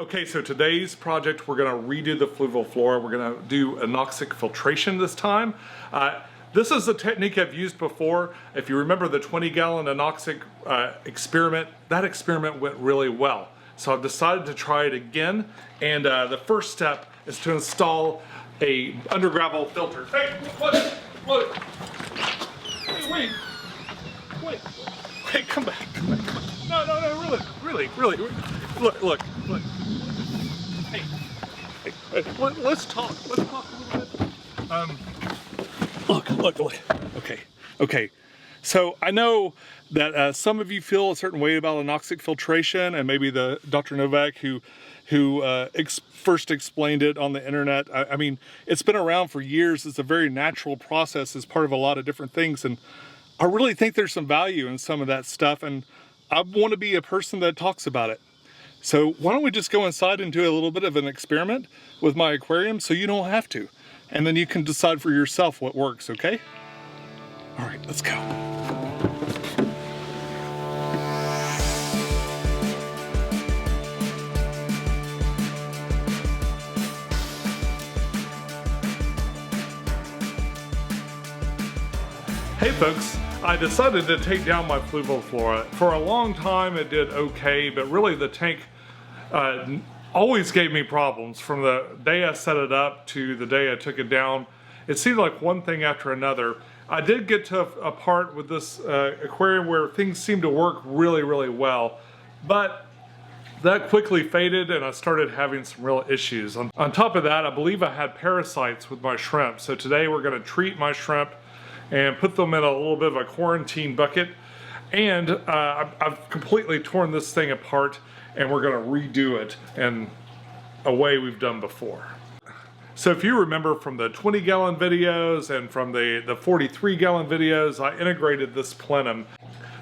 Okay, so today's project, we're gonna redo the Fluval Flora. We're gonna do anoxic filtration this time. This is a technique I've used before. If you remember the 20-gallon anoxic experiment, that experiment went really well. So I've decided to try it again, and the first step is to install a undergravel filter. Hey, look. Hey, wait, come back. No, really. Look. Hey, let's talk a little bit. Look. Okay. So I know that some of you feel a certain way about anoxic filtration, and maybe the Dr. Novak who first explained it on the internet. I mean, it's been around for years. It's a very natural process as part of a lot of different things, and I really think there's some value in some of that stuff, and I want to be a person that talks about it. So why don't we just go inside and do a little bit of an experiment with my aquarium so you don't have to, and then you can decide for yourself what works, okay? All right, let's go. Hey folks, I decided to take down my Fluval Flora. For a long time it did okay, but really the tank always gave me problems. From the day I set it up to the day I took it down, it seemed like one thing after another. I did get to a part with this aquarium where things seemed to work really well, but that quickly faded and I started having some real issues. On top of that, I believe I had parasites with my shrimp. So today we're gonna treat my shrimp and put them in a little bit of a quarantine bucket. And I've completely torn this thing apart, and we're gonna redo it in a way we've done before. So if you remember from the 20-gallon videos and from the 43-gallon videos, I integrated this plenum.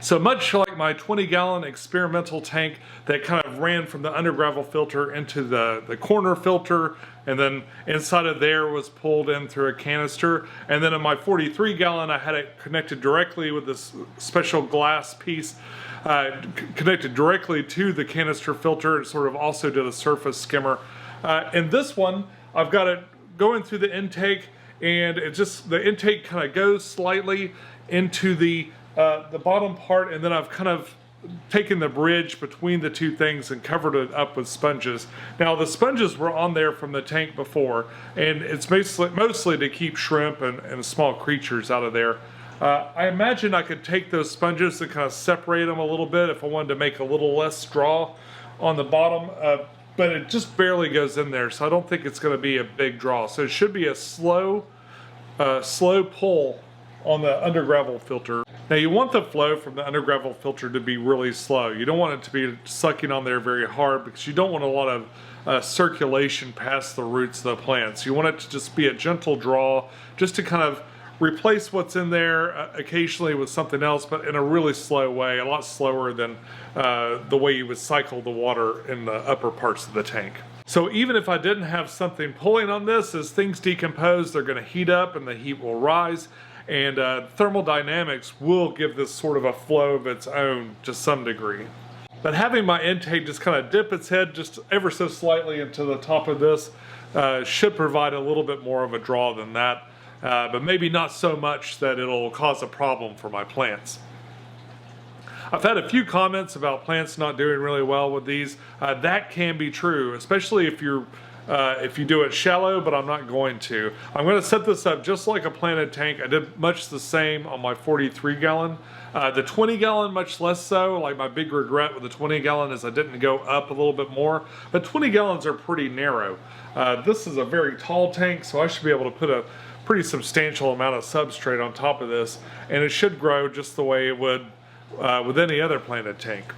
So much like my 20-gallon experimental tank that kind of ran from the undergravel filter into the corner filter, and then inside of there was pulled in through a canister, and then in my 43-gallon I had it connected directly with this special glass piece connected directly to the canister filter, and sort of also did a surface skimmer. In this one, I've got it going through the intake, and the intake kind of goes slightly into the bottom part, and then I've kind of taken the bridge between the two things and covered it up with sponges. Now the sponges were on there from the tank before, and it's mostly to keep shrimp and small creatures out of there. I imagine I could take those sponges and kind of separate them a little bit if I wanted to make a little less straw on the bottom, but it just barely goes in there, so I don't think it's going to be a big draw. So it should be a slow pull on the undergravel filter. Now you want the flow from the undergravel filter to be really slow. You don't want it to be sucking on there very hard, because you don't want a lot of circulation past the roots of the plants. You want it to just be a gentle draw, just to kind of replace what's in there occasionally with something else, but in a really slow way, a lot slower than the way you would cycle the water in the upper parts of the tank. So even if I didn't have something pulling on this, as things decompose, they're going to heat up and the heat will rise. And thermodynamics will give this sort of a flow of its own to some degree. But having my intake just kind of dip its head just ever so slightly into the top of this should provide a little bit more of a draw than that, but maybe not so much that it'll cause a problem for my plants. I've had a few comments about plants not doing really well with these. That can be true, especially if you do it shallow, but I'm not going to. I'm going to set this up just like a planted tank. I did much the same on my 43-gallon. The 20-gallon much less so. Like, my big regret with the 20-gallon is I didn't go up a little bit more, but 20 gallons are pretty narrow. This is a very tall tank, so I should be able to put a pretty substantial amount of substrate on top of this, and it should grow just the way it would with any other planted tank.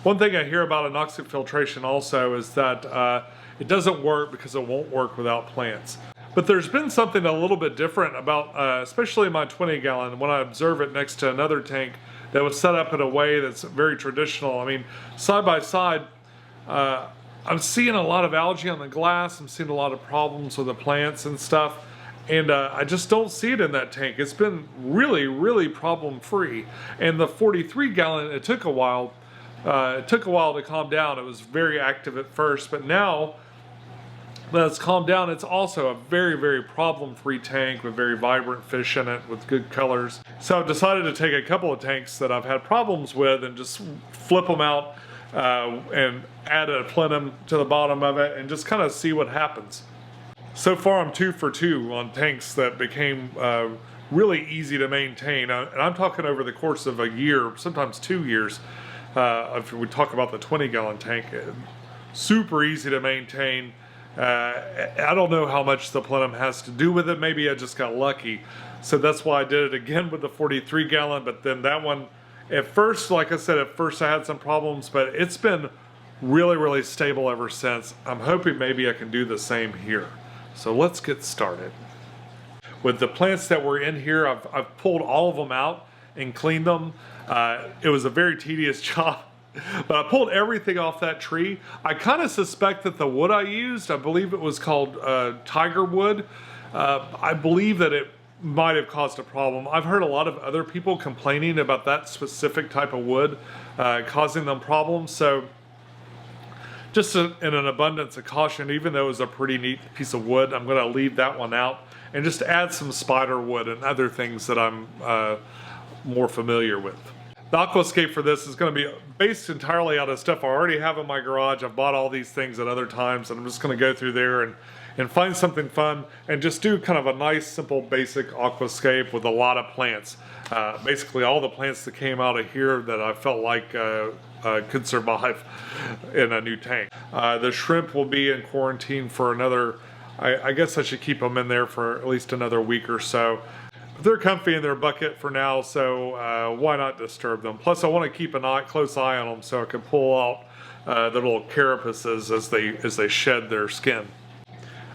One thing I hear about anoxic filtration also is that it doesn't work because it won't work without plants. But there's been something a little bit different about, especially my 20-gallon, when I observe it next to another tank that was set up in a way that's very traditional. I mean, side by side, I'm seeing a lot of algae on the glass. I'm seeing a lot of problems with the plants and stuff. And I just don't see it in that tank. It's been really problem-free. And the 43-gallon, it took a while. It took a while to calm down. It was very active at first, but now that it's calmed down, it's also a very, very problem-free tank with very vibrant fish in it with good colors. So I've decided to take a couple of tanks that I've had problems with and just flip them out and add a plenum to the bottom of it and just kind of see what happens. So far I'm 2 for 2 on tanks that became really easy to maintain. And I'm talking over the course of a year, sometimes 2 years. If we talk about the 20-gallon tank, super easy to maintain. I don't know how much the plenum has to do with it. Maybe I just got lucky. So that's why I did it again with the 43-gallon. But then that one, at first, like I said, at first I had some problems, but it's been really, really stable ever since. I'm hoping maybe I can do the same here. So let's get started. With the plants that were in here, I've pulled all of them out and cleaned them. It was a very tedious job. But I pulled everything off that tree. I kind of suspect that the wood I used, I believe it was called tiger wood. I believe that it might have caused a problem. I've heard a lot of other people complaining about that specific type of wood causing them problems. So just in an abundance of caution, even though it was a pretty neat piece of wood, I'm going to leave that one out and just add some spider wood and other things that I'm more familiar with. The aquascape for this is going to be based entirely out of stuff I already have in my garage. I've bought all these things at other times, and I'm just going to go through there and find something fun and just do kind of a nice, simple, basic aquascape with a lot of plants. Basically all the plants that came out of here that I felt like could survive in a new tank. The shrimp will be in quarantine for another, I guess I should keep them in there for at least another week or so. They're comfy in their bucket for now, so why not disturb them? Plus, I want to keep a close eye on them so I can pull out the little carapaces as they shed their skin.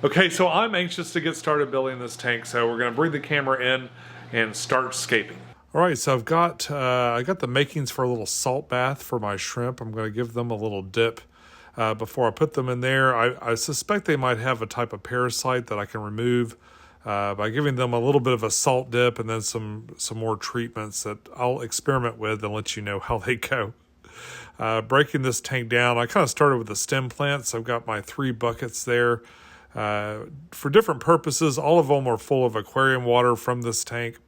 Okay, so I'm anxious to get started building this tank, so we're going to bring the camera in and start scaping. All right, so I got the makings for a little salt bath for my shrimp. I'm going to give them a little dip before I put them in there. I suspect they might have a type of parasite that I can remove by giving them a little bit of a salt dip and then some more treatments that I'll experiment with and let you know how they go. Breaking this tank down, I kind of started with the stem plants. I've got my 3 buckets there for different purposes. All of them are full of aquarium water from this tank.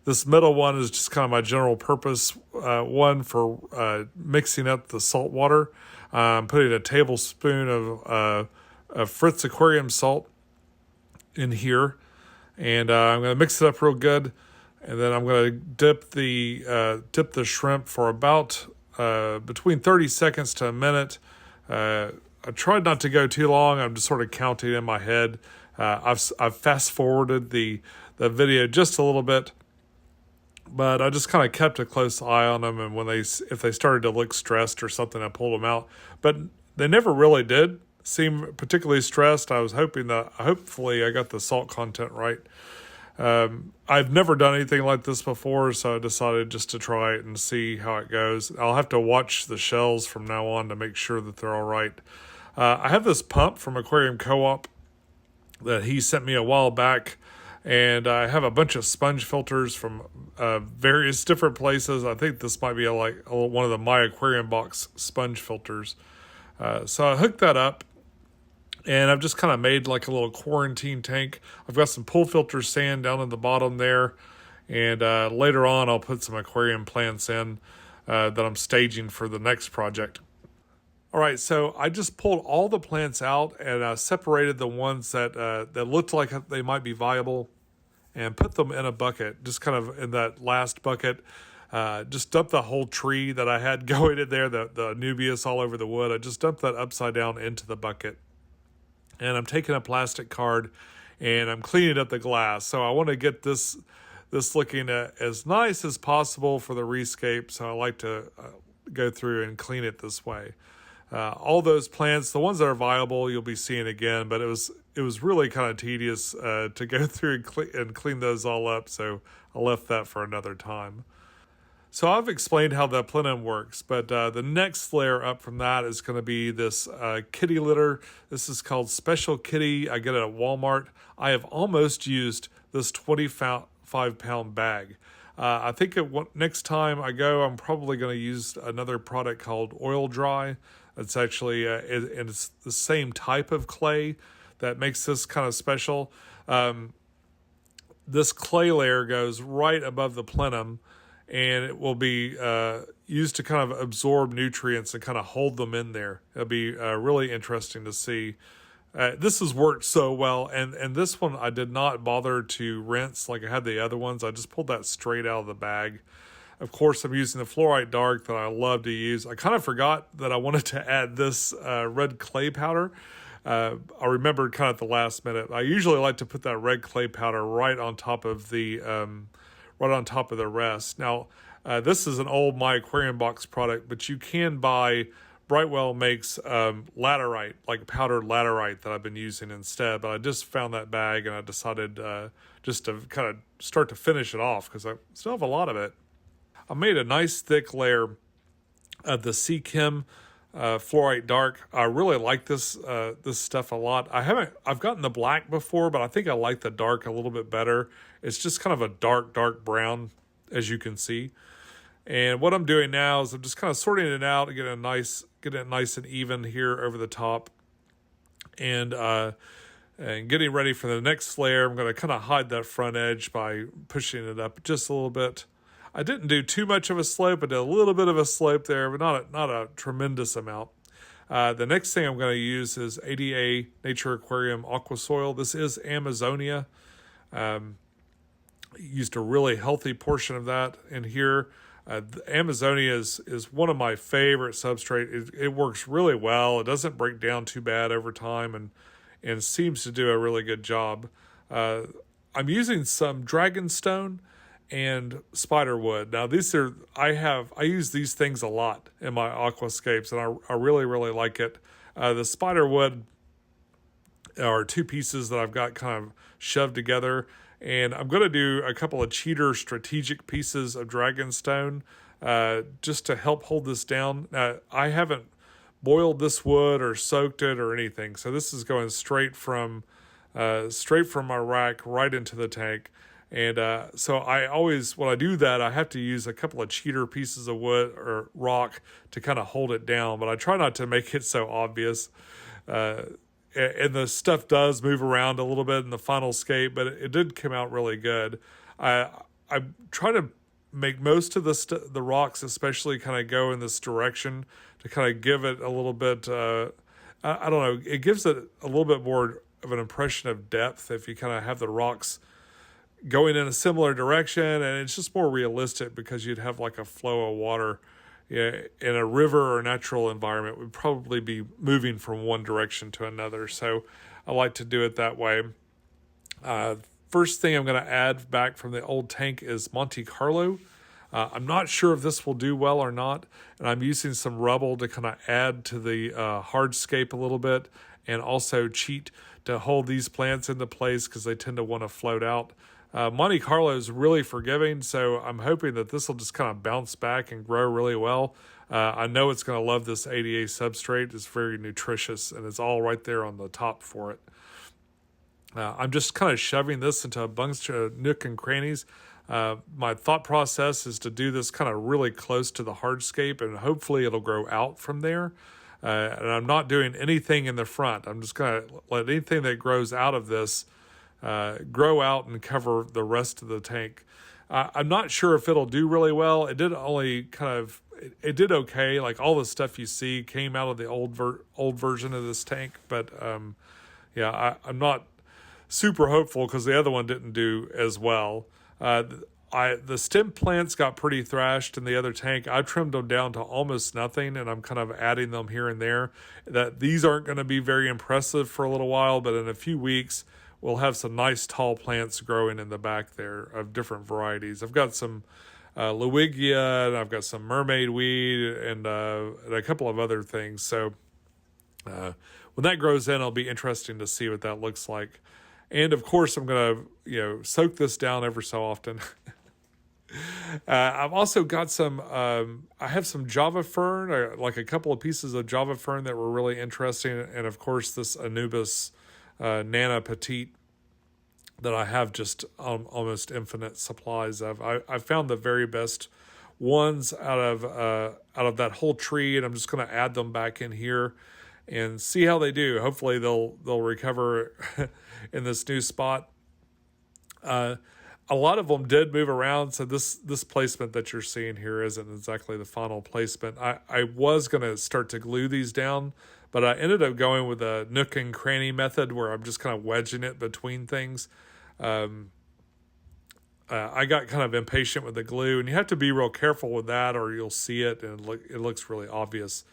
This middle one is just kind of my general purpose one for mixing up the salt water. I'm putting a tablespoon of Fritz aquarium salt in here, and I'm going to mix it up real good, and then I'm going to dip the shrimp for about between 30 seconds to a minute. I tried not to go too long. I'm just sort of counting in my head. I've fast forwarded the video just a little bit, but I just kind of kept a close eye on them, and if they started to look stressed or something, I pulled them out, but they never really did seem particularly stressed. I was hoping that hopefully I got the salt content right. I've never done anything like this before, so I decided just to try it and see how it goes. I'll have to watch the shells from now on to make sure that they're all right. I have this pump from Aquarium Co-op that he sent me a while back, and I have a bunch of sponge filters from various different places. I think this might be one of the My Aquarium Box sponge filters. So I hooked that up, and I've just kind of made like a little quarantine tank. I've got some pool filter sand down at the bottom there, and later on I'll put some aquarium plants in that I'm staging for the next project. All right, so I just pulled all the plants out, and I separated the ones that looked like they might be viable and put them in a bucket, just kind of in that last bucket. Just dumped the whole tree that I had going in there, the Anubias all over the wood. I just dumped that upside down into the bucket. And I'm taking a plastic card and I'm cleaning up the glass. So I want to get this looking as nice as possible for the rescape. So I like to go through and clean it this way. All those plants, the ones that are viable, you'll be seeing again, but it was really kind of tedious to go through and clean those all up. So I left that for another time. So I've explained how the plenum works, but the next layer up from that is going to be this kitty litter. This is called Special Kitty. I get it at Walmart. I have almost used this 25-pound bag. I think next time I go, I'm probably going to use another product called Oil Dry. It's actually, and it's the same type of clay that makes this kind of special. This clay layer goes right above the plenum, and it will be used to kind of absorb nutrients and kind of hold them in there. It'll be really interesting to see. This has worked so well, and this one I did not bother to rinse like I had the other ones. I just pulled that straight out of the bag. Of course, I'm using the Fluorite Dark that I love to use. I kind of forgot that I wanted to add this red clay powder. I remembered kind of at the last minute. I usually like to put that red clay powder right on top of the rest. Now, this is an old My Aquarium Box product, but you can buy. Brightwell makes laterite, like powdered laterite that I've been using instead. But I just found that bag and I decided just to kind of start to finish it off because I still have a lot of it. I made a nice thick layer of the Sea Chem Fluorite Dark. I really like this stuff a lot. I've gotten the black before, but I think I like the dark a little bit better. It's just kind of a dark brown, as you can see. And what I'm doing now is I'm just kind of sorting it out and getting it nice and even here over the top. And getting ready for the next layer, I'm going to kind of hide that front edge by pushing it up just a little bit. I didn't do too much of a slope. I did a little bit of a slope there, but not a tremendous amount. The next thing I'm going to use is ADA Nature Aquarium Aqua Soil. This is Amazonia. Used a really healthy portion of that in here. Amazonia is one of my favorite substrate. It works really well. It doesn't break down too bad over time and seems to do a really good job. I'm using some dragonstone and spiderwood. Now I use these things a lot in my aquascapes, and I really like it. The spiderwood are two pieces that I've got kind of shoved together, and I'm going to do a couple of cheater strategic pieces of dragonstone just to help hold this down. I haven't boiled this wood or soaked it or anything, so this is going straight from my rack right into the tank. And so when I do that, I have to use a couple of cheater pieces of wood or rock to kind of hold it down. But I try not to make it so obvious. And the stuff does move around a little bit in the final scape, but it did come out really good. I try to make most of the rocks especially kind of go in this direction to kind of give it a little bit, I don't know, it gives it a little bit more of an impression of depth if you kind of have the rocks going in a similar direction, and it's just more realistic because you'd have like a flow of water in a river or natural environment would probably be moving from one direction to another. So I like to do it that way. First thing I'm going to add back from the old tank is Monte Carlo. I'm not sure if this will do well or not, and I'm using some rubble to kind of add to the hardscape a little bit and also cheat to hold these plants into place because they tend to want to float out. Monte Carlo is really forgiving, so I'm hoping that this will just kind of bounce back and grow really well. I know it's going to love this ADA substrate. It's very nutritious, and it's all right there on the top for it. I'm just kind of shoving this into a bunch of nook and crannies. My thought process is to do this kind of really close to the hardscape, and hopefully it'll grow out from there. And I'm not doing anything in the front. I'm just going to let anything that grows out of this grow out and cover the rest of the tank. I'm not sure if it'll do really well. It did okay. Like all the stuff you see came out of the old version of this tank, but I'm not super hopeful because the other one didn't do as well. The stem plants got pretty thrashed in the other tank. I trimmed them down to almost nothing, and I'm kind of adding them here and there. That these aren't going to be very impressive for a little while, but in a few weeks we'll have some nice tall plants growing in the back there of different varieties. I've got some Lewigia, and I've got some mermaid weed, and a couple of other things. So when that grows in, it'll be interesting to see what that looks like. And of course, I'm going to soak this down ever so often. I've also got some. I have some Java fern, like a couple of pieces of Java fern that were really interesting, and of course this Anubis Nana Petite that I have just almost infinite supplies of. I found the very best ones out of that whole tree, and I'm just going to add them back in here and see how they do. Hopefully they'll recover in this new spot. A lot of them did move around, so this placement that you're seeing here isn't exactly the final placement. I was going to start to glue these down, but I ended up going with a nook and cranny method where I'm just kind of wedging it between things. I got kind of impatient with the glue, and you have to be real careful with that or you'll see it and it looks really obvious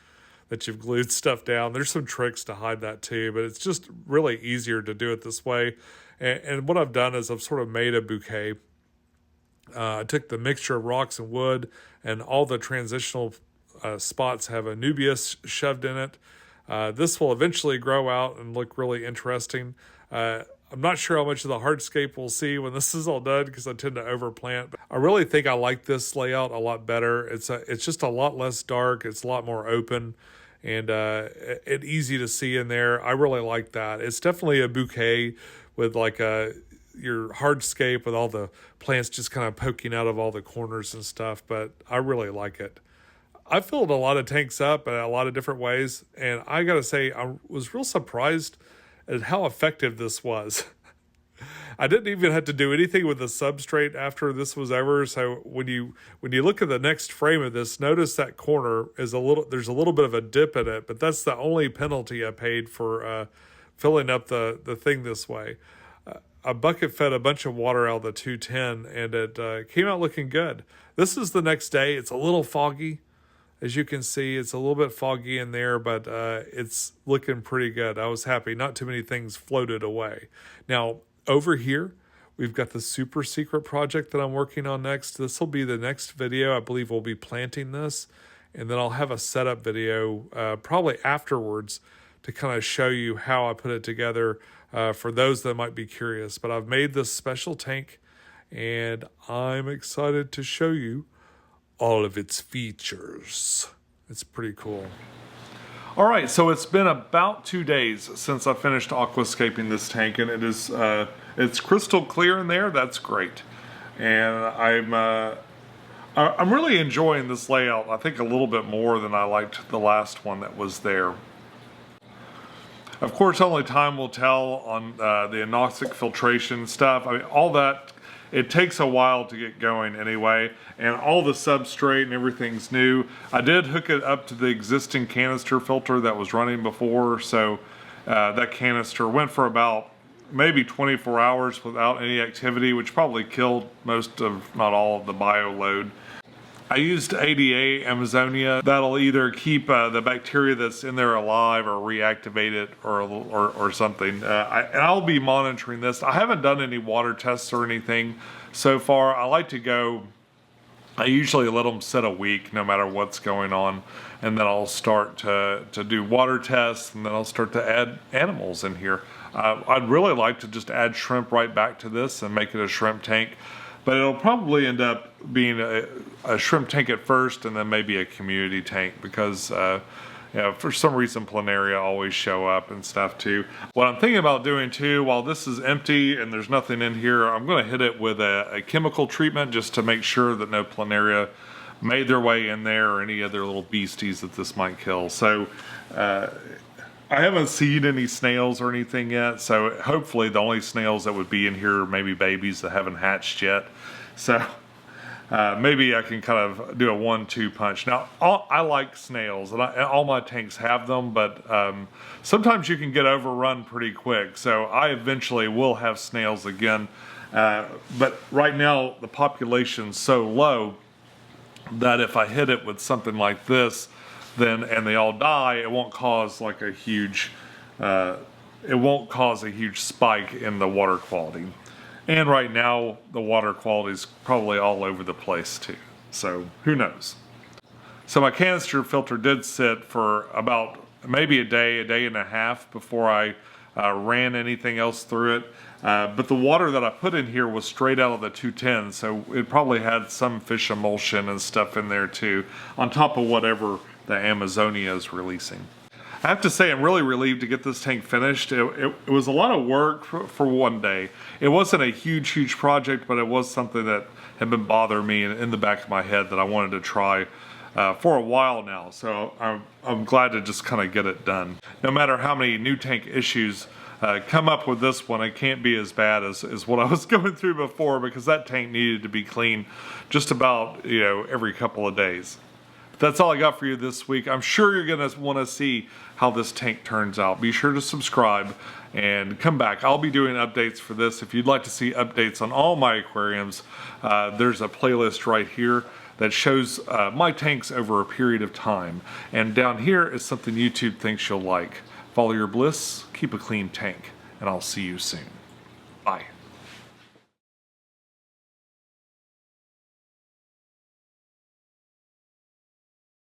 that you've glued stuff down. There's some tricks to hide that too, but it's just really easier to do it this way. And what I've done is I've sort of made a bouquet. I took the mixture of rocks and wood, and all the transitional spots have a nubius shoved in it. This will eventually grow out and look really interesting. I'm not sure how much of the hardscape we'll see when this is all done because I tend to overplant. I really think I like this layout a lot better. It's just a lot less dark. It's a lot more open and it's easy to see in there. I really like that. It's definitely a bouquet with like your hardscape with all the plants just kind of poking out of all the corners and stuff, but I really like it. I filled a lot of tanks up in a lot of different ways, and I gotta say I was real surprised at how effective this was. I didn't even have to do anything with the substrate after this was over. So when you look at the next frame of this, notice that corner is there's a little bit of a dip in it, but that's the only penalty I paid for filling up the thing this way. I bucket fed a bunch of water out of the 210 and it came out looking good. This is the next day. It's a little foggy. As you can see, it's a little bit foggy in there, but it's looking pretty good. I was happy. Not too many things floated away. Now, over here, we've got the super secret project that I'm working on next. This will be the next video. I believe we'll be planting this, and then I'll have a setup video probably afterwards to kind of show you how I put it together for those that might be curious. But I've made this special tank, and I'm excited to show you all of its features. It's pretty cool. All right, so it's been about 2 days since I finished aquascaping this tank, and it is it's crystal clear in there. That's great, and I'm really enjoying this layout. I think a little bit more than I liked the last one that was there. Of course, only time will tell on the Anoxic filtration stuff. I mean, all that. It takes a while to get going anyway, and all the substrate and everything's new. I did hook it up to the existing canister filter that was running before, so that canister went for about maybe 24 hours without any activity, which probably killed most of, not all of the bio load. I used ADA Amazonia. That'll either keep the bacteria that's in there alive or reactivate it or something. And I'll be monitoring this. I haven't done any water tests or anything so far. I usually let them sit a week no matter what's going on, and then I'll start to do water tests, and then I'll start to add animals in here. I'd really like to just add shrimp right back to this and make it a shrimp tank. But it'll probably end up being a shrimp tank at first and then maybe a community tank because for some reason planaria always show up and stuff too. What I'm thinking about doing too, while this is empty and there's nothing in here, I'm going to hit it with a chemical treatment just to make sure that no planaria made their way in there or any other little beasties that this might kill. So I haven't seen any snails or anything yet, so hopefully the only snails that would be in here are maybe babies that haven't hatched yet. So maybe I can kind of do a 1-2 punch. Now, I like snails, and all my tanks have them, but sometimes you can get overrun pretty quick, so I eventually will have snails again. But right now, the population's so low that if I hit it with something like this, and they all die, it won't cause like a huge spike in the water quality. And right now the water quality is probably all over the place too, so who knows. So my canister filter did sit for about maybe a day and a half before I ran anything else through it, but the water that I put in here was straight out of the 210, so it probably had some fish emulsion and stuff in there too, on top of whatever the Amazonia is releasing. I have to say I'm really relieved to get this tank finished. It was a lot of work for one day. It wasn't a huge project, but it was something that had been bothering me in the back of my head that I wanted to try for a while now. So I'm glad to just kind of get it done. No matter how many new tank issues come up with this one, it can't be as bad as what I was going through before, because that tank needed to be cleaned just about, you know, every couple of days. But that's all I got for you this week. I'm sure you're gonna want to see how this tank turns out. Be sure to subscribe and come back. I'll be doing updates for this. If you'd like to see updates on all my aquariums, there's a playlist right here that shows my tanks over a period of time. And down here is something YouTube thinks you'll like. Follow your bliss, keep a clean tank, and I'll see you soon. Bye.